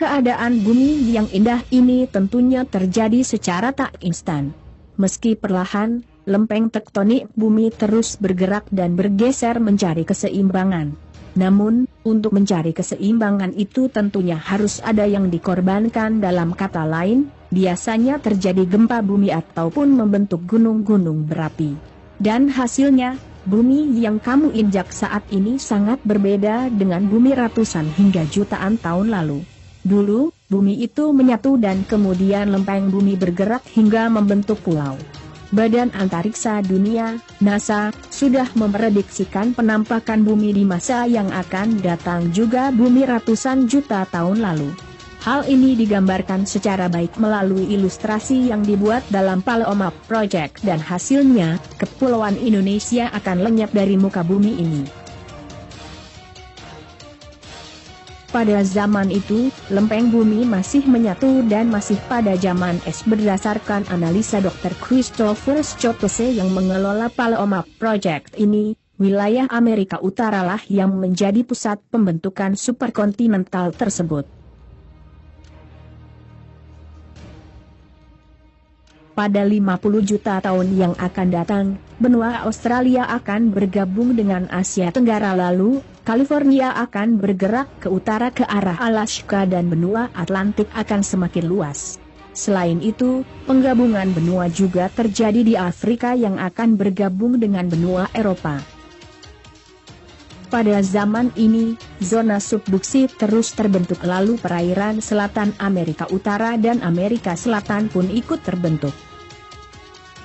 Keadaan bumi yang indah ini tentunya terjadi secara tak instan. Meski perlahan, lempeng tektonik bumi terus bergerak dan bergeser mencari keseimbangan. Namun, untuk mencari keseimbangan itu tentunya harus ada yang dikorbankan. Dalam kata lain, biasanya terjadi gempa bumi ataupun membentuk gunung-gunung berapi. Dan hasilnya, bumi yang kamu injak saat ini sangat berbeda dengan bumi ratusan hingga jutaan tahun lalu. Dulu, bumi itu menyatu dan kemudian lempeng bumi bergerak hingga membentuk pulau. Badan Antariksa Dunia, NASA, sudah memprediksikan penampakan bumi di masa yang akan datang juga bumi ratusan juta tahun lalu. Hal ini digambarkan secara baik melalui ilustrasi yang dibuat dalam Palomar Project dan hasilnya, kepulauan Indonesia akan lenyap dari muka bumi ini. Pada zaman itu, lempeng bumi masih menyatu dan masih pada zaman es. Berdasarkan analisa Dr. Christopher Scotose yang mengelola Palomar Project ini, wilayah Amerika Utara lah yang menjadi pusat pembentukan superkontinental tersebut. Pada 50 juta tahun yang akan datang, benua Australia akan bergabung dengan Asia Tenggara, lalu California akan bergerak ke utara ke arah Alaska dan benua Atlantik akan semakin luas. Selain itu, penggabungan benua juga terjadi di Afrika yang akan bergabung dengan benua Eropa. Pada zaman ini, zona subduksi terus terbentuk, lalu perairan selatan Amerika Utara dan Amerika Selatan pun ikut terbentuk.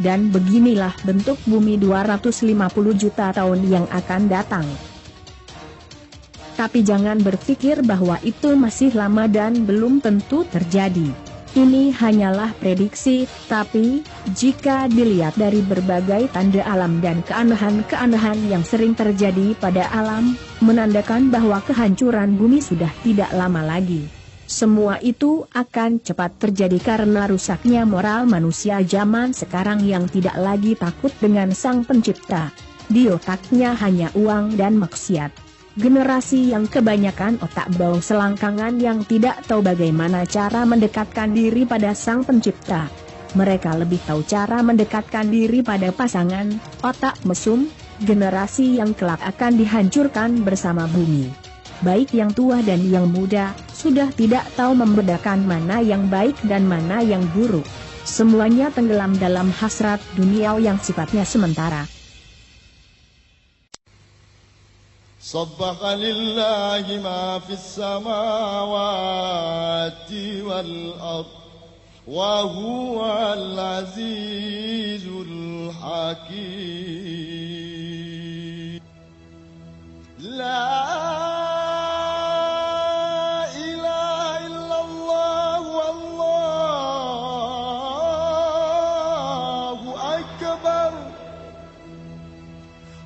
Dan beginilah bentuk bumi 250 juta tahun yang akan datang. Tapi jangan berpikir bahwa itu masih lama dan belum tentu terjadi. Ini hanyalah prediksi, tapi jika dilihat dari berbagai tanda alam dan keanehan-keanehan yang sering terjadi pada alam, menandakan bahwa kehancuran bumi sudah tidak lama lagi. Semua itu akan cepat terjadi karena rusaknya moral manusia zaman sekarang yang tidak lagi takut dengan Sang Pencipta. Di otaknya hanya uang dan maksiat. Generasi yang kebanyakan otak bau selangkangan yang tidak tahu bagaimana cara mendekatkan diri pada Sang Pencipta. Mereka lebih tahu cara mendekatkan diri pada pasangan, otak mesum, generasi yang kelak akan dihancurkan bersama bumi. Baik yang tua dan yang muda, sudah tidak tahu membedakan mana yang baik dan mana yang buruk. Semuanya tenggelam dalam hasrat dunia yang sifatnya sementara. صبح لله ما في السماوات والأرض وهو العزيز الحكيم لا إله إلا الله والله أكبر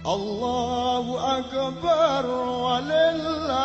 الله أكبر ولله